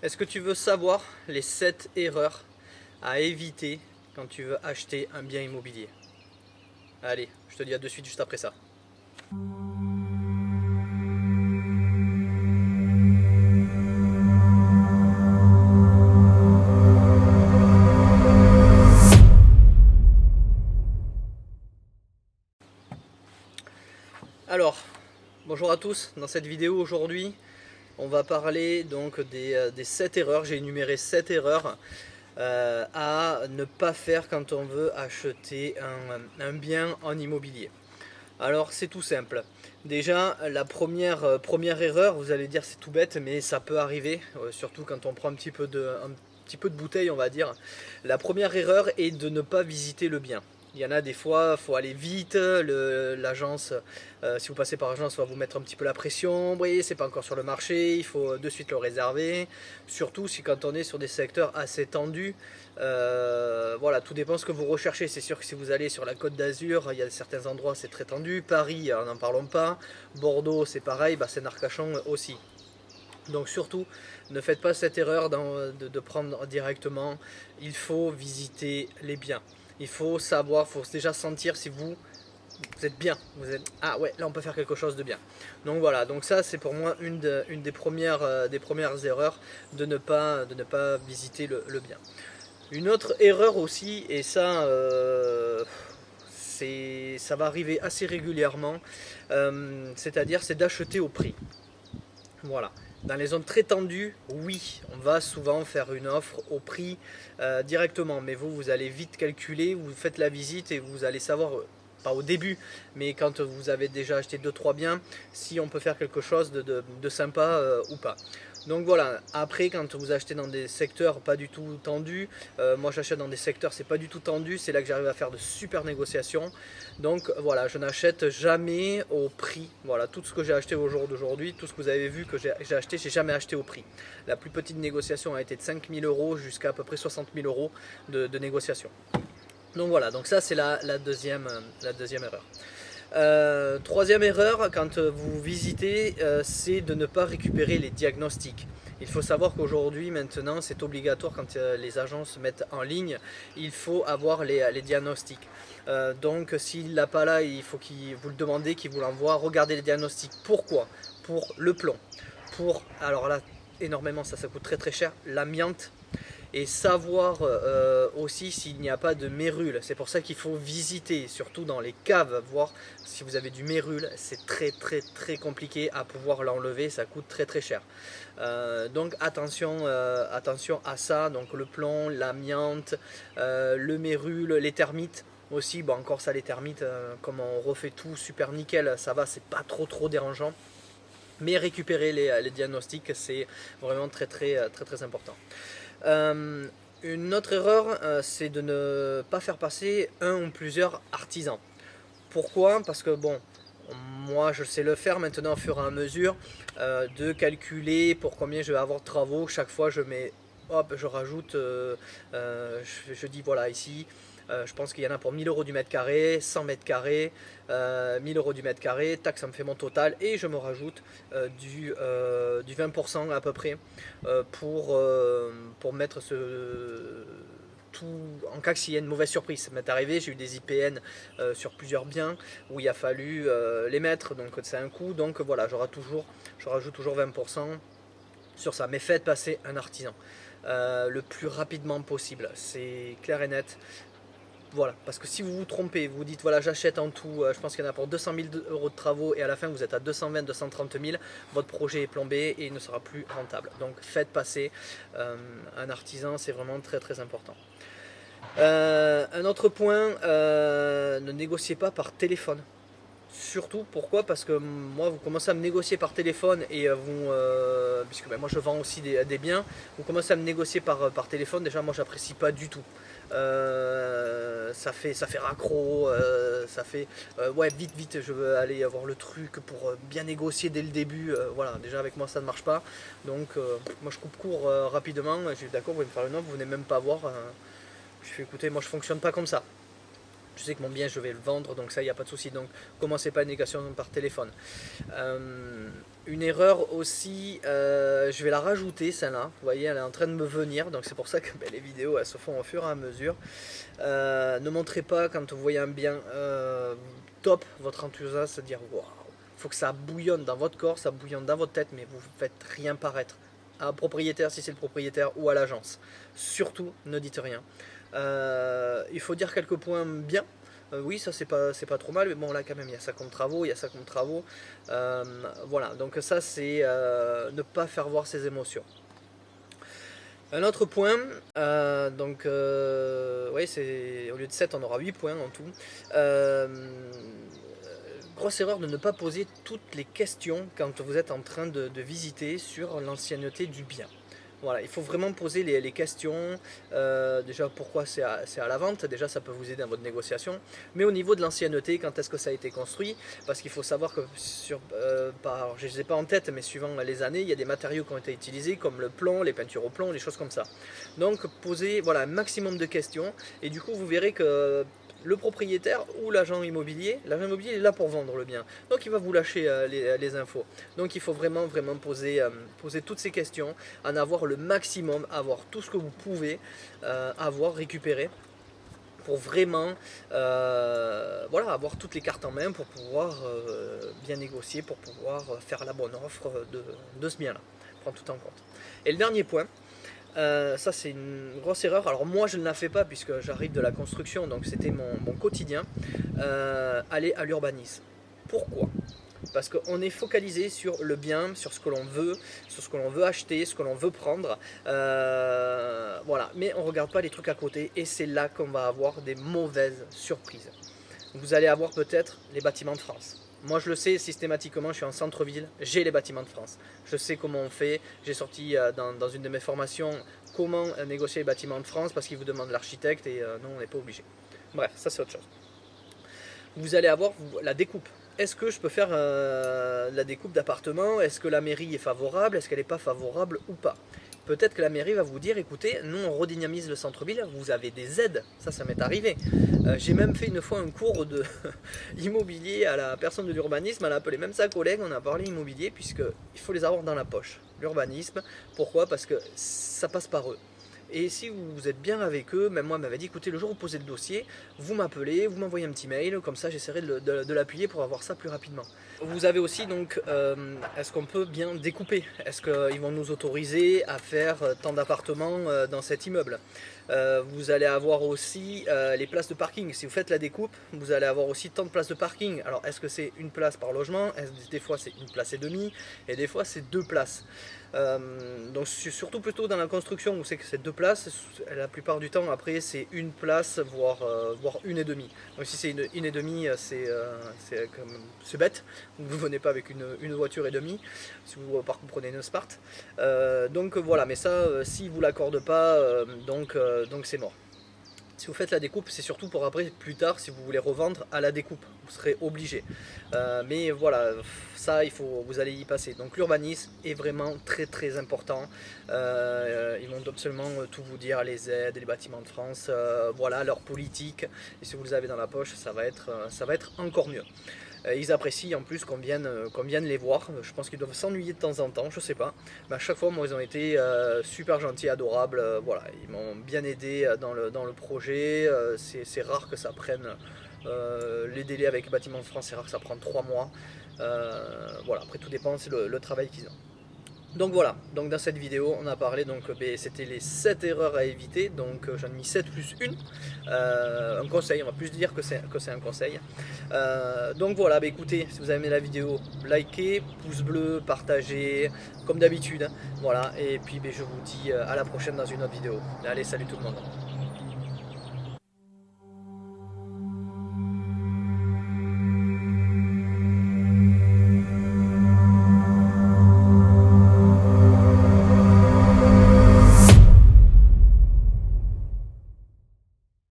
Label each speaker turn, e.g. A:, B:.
A: Est-ce que tu veux savoir les 7 erreurs à éviter quand tu veux acheter un bien immobilier? Allez, je te dis à de suite juste après ça. Alors, bonjour à tous. Dans cette vidéo aujourd'hui, on va parler donc des 7 erreurs. J'ai énuméré 7 erreurs à ne pas faire quand on veut acheter un bien en immobilier. Alors c'est tout simple. Déjà la première erreur, vous allez dire c'est tout bête, mais ça peut arriver, surtout quand on prend un petit peu de bouteille on va dire. La première erreur est de ne pas visiter le bien. Il y en a des fois, il faut aller vite, l'agence, si vous passez par l'agence, va vous mettre un petit peu la pression, vous voyez, c'est pas encore sur le marché, il faut de suite le réserver. Surtout si quand on est sur des secteurs assez tendus, voilà, tout dépend de ce que vous recherchez. C'est sûr que si vous allez sur la Côte d'Azur, il y a certains endroits c'est très tendu. Paris, n'en parlons pas. Bordeaux, c'est pareil. Arcachon aussi. Donc surtout, ne faites pas cette erreur de prendre directement. Il faut visiter les biens. Il faut savoir, il faut déjà sentir si vous êtes bien. Vous êtes, ah ouais, là on peut faire quelque chose de bien. Donc voilà, donc ça c'est pour moi une des premières erreurs de ne pas visiter le bien. Une autre erreur aussi, et ça, ça va arriver assez régulièrement, c'est-à-dire c'est d'acheter au prix. Voilà. Dans les zones très tendues, oui, on va souvent faire une offre au prix directement, mais vous allez vite calculer, vous faites la visite et vous allez savoir, pas au début, mais quand vous avez déjà acheté deux trois biens, si on peut faire quelque chose de sympa ou pas. Donc voilà, après quand vous achetez dans des secteurs pas du tout tendus, moi j'achète dans des secteurs c'est pas du tout tendu, c'est là que j'arrive à faire de super négociations. Donc voilà, je n'achète jamais au prix. Voilà, tout ce que j'ai acheté au jour d'aujourd'hui, tout ce que vous avez vu que j'ai acheté, j'ai jamais acheté au prix. La plus petite négociation a été de 5 000 euros jusqu'à à peu près 60 000 euros de négociation. Donc voilà, donc ça c'est la deuxième erreur. Troisième erreur, quand vous visitez, c'est de ne pas récupérer les diagnostics. Il faut savoir qu'aujourd'hui, maintenant, c'est obligatoire quand les agences mettent en ligne, il faut avoir les diagnostics. Donc, s'il l'a pas là, il faut qu'il vous le demandez, qu'il vous l'envoie. Regardez les diagnostics. Pourquoi? Pour le plomb. Alors là, énormément, ça coûte très très cher. L'amiante, et savoir aussi s'il n'y a pas de mérule. C'est pour ça qu'il faut visiter, surtout dans les caves, voir si vous avez du mérule. C'est très très très compliqué à pouvoir l'enlever, ça coûte très très cher. Donc attention à ça, donc le plomb, l'amiante, le mérule, les termites. Aussi, bon encore ça les termites, comme on refait tout super nickel, ça va, c'est pas trop dérangeant. Mais récupérer les diagnostics, c'est vraiment très important. Euh, une autre erreur, c'est de ne pas faire passer un ou plusieurs artisans. Pourquoi? Parce que bon, moi je sais le faire maintenant au fur et à mesure de calculer pour combien je vais avoir de travaux. Chaque fois je mets, hop, je rajoute, je dis voilà ici. Je pense qu'il y en a pour 1000 euros du mètre carré, 100 mètres carrés, 1000 euros du mètre carré, tac, ça me fait mon total et je me rajoute du 20% à peu près pour mettre tout, en cas qu'il y ait une mauvaise surprise. Ça m'est arrivé, j'ai eu des IPN sur plusieurs biens où il a fallu les mettre, donc c'est un coût, donc voilà, je rajoute toujours 20% sur ça. Mais faites passer un artisan le plus rapidement possible, c'est clair et net. Voilà, parce que si vous vous trompez, vous dites voilà j'achète en tout, je pense qu'il y en a pour 200 000 euros de travaux et à la fin vous êtes à 220, 230 000, votre projet est plombé et il ne sera plus rentable. Donc faites passer un artisan, c'est vraiment très important. Un autre point, ne négociez pas par téléphone. Surtout, pourquoi? Parce que moi, vous commencez à me négocier par téléphone et puisque ben, moi je vends aussi des biens, vous commencez à me négocier par téléphone, déjà moi j'apprécie pas du tout. Ça fait raccro, ça fait ouais vite je veux aller avoir le truc pour bien négocier dès le début. Voilà, déjà avec moi ça ne marche pas. Donc moi je coupe court rapidement. Je dis d'accord, vous voulez me faire une offre, vous venez même pas voir. Je fais écouter, moi je fonctionne pas comme ça. Je sais que mon bien je vais le vendre, donc ça il n'y a pas de souci. Donc commencez pas une négociation par téléphone. Une erreur aussi, je vais la rajouter celle-là. Vous voyez, elle est en train de me venir, donc c'est pour ça que les vidéos elles se font au fur et à mesure. Ne montrez pas quand vous voyez un bien top votre enthousiasme, se dire waouh, il faut que ça bouillonne dans votre corps, ça bouillonne dans votre tête, mais vous ne faites rien paraître. À un propriétaire si c'est le propriétaire ou à l'agence. Surtout, ne dites rien. Il faut dire quelques points bien. Oui, ça c'est pas trop mal, mais bon là quand même il y a ça comme travaux, il y a ça comme travaux. Voilà, donc ça c'est ne pas faire voir ses émotions. Un autre point, oui, c'est au lieu de 7 on aura 8 points en tout. Grosse erreur de ne pas poser toutes les questions quand vous êtes en train de visiter sur l'ancienneté du bien. Voilà, il faut vraiment poser les questions, déjà pourquoi c'est à la vente, déjà ça peut vous aider dans votre négociation, mais au niveau de l'ancienneté, quand est-ce que ça a été construit, parce qu'il faut savoir que, je ne les ai pas en tête, mais suivant les années, il y a des matériaux qui ont été utilisés, comme le plomb, les peintures au plomb, les choses comme ça. Donc posez voilà, un maximum de questions, et du coup vous verrez que le propriétaire ou l'agent immobilier est là pour vendre le bien. Donc il va vous lâcher les infos. Donc il faut vraiment poser toutes ces questions, en avoir le maximum, avoir tout ce que vous pouvez récupérer pour vraiment voilà, avoir toutes les cartes en main pour pouvoir bien négocier, pour pouvoir faire la bonne offre de ce bien-là. Prendre tout en compte. Et le dernier point, ça c'est une grosse erreur. Alors moi je ne la fais pas puisque j'arrive de la construction, donc c'était mon quotidien, aller à l'urbanisme. Pourquoi? Parce qu'on est focalisé sur le bien, sur ce que l'on veut acheter, ce que l'on veut prendre, voilà. Mais on ne regarde pas les trucs à côté, et c'est là qu'on va avoir des mauvaises surprises. Vous allez avoir peut-être les bâtiments de France. Moi je le sais systématiquement, je suis en centre-ville, j'ai les bâtiments de France. Je sais comment on fait, j'ai sorti dans une de mes formations comment négocier les bâtiments de France, parce qu'ils vous demandent l'architecte et non, on n'est pas obligé. Bref, ça c'est autre chose. Vous allez avoir la découpe. Est-ce que je peux faire la découpe d'appartements? Est-ce que la mairie est favorable? Est-ce qu'elle n'est pas favorable ou pas? Peut-être que la mairie va vous dire, écoutez, nous on redynamise le centre-ville, vous avez des aides, ça m'est arrivé. J'ai même fait une fois un cours de immobilier à la personne de l'urbanisme, elle a appelé même sa collègue, on a parlé immobilier, puisqu'il faut les avoir dans la poche. L'urbanisme, pourquoi? Parce que ça passe par eux. Et si vous êtes bien avec eux, même moi m'avait dit, écoutez, le jour où vous posez le dossier, vous m'appelez, vous m'envoyez un petit mail, comme ça j'essaierai de l'appuyer pour avoir ça plus rapidement. Vous avez aussi donc, est-ce qu'on peut bien découper? Est-ce qu'ils vont nous autoriser à faire tant d'appartements dans cet immeuble? Vous allez avoir aussi les places de parking. Si vous faites la découpe, vous allez avoir aussi tant de places de parking. Alors est-ce que c'est une place par logement? Des fois c'est une place et demie, et des fois c'est 2 places. Donc surtout plutôt dans la construction où c'est que c'est 2 places, la plupart du temps après c'est une place, voire une et demie. Donc si c'est une et demie, c'est bête, vous venez pas avec une voiture et demie, si vous par contre prenez une Smart. Donc voilà, mais ça si vous l'accorde pas, donc c'est mort. Si vous faites la découpe, c'est surtout pour après, plus tard, si vous voulez revendre à la découpe, vous serez obligé. Mais voilà, ça, vous allez y passer. Donc l'urbanisme est vraiment très important. Ils vont absolument tout vous dire, les aides, les bâtiments de France, voilà, leur politique. Et si vous les avez dans la poche, ça va être encore mieux. Ils apprécient en plus qu'on vienne les voir. Je pense qu'ils doivent s'ennuyer de temps en temps, je sais pas. Mais à chaque fois, moi, ils ont été super gentils, adorables. Voilà, ils m'ont bien aidé dans le projet. C'est rare que ça prenne les délais avec le bâtiment de France. C'est rare que ça prenne 3 mois. Voilà, après tout dépend, c'est le travail qu'ils ont. Donc voilà, donc dans cette vidéo on a parlé, donc c'était les 7 erreurs à éviter, donc j'en ai mis 7 plus 1, un conseil, on va plus dire que c'est un conseil. Donc voilà, écoutez, si vous avez aimé la vidéo, likez, pouce bleu, partagez, comme d'habitude, voilà, et puis je vous dis à la prochaine dans une autre vidéo. Allez, salut tout le monde.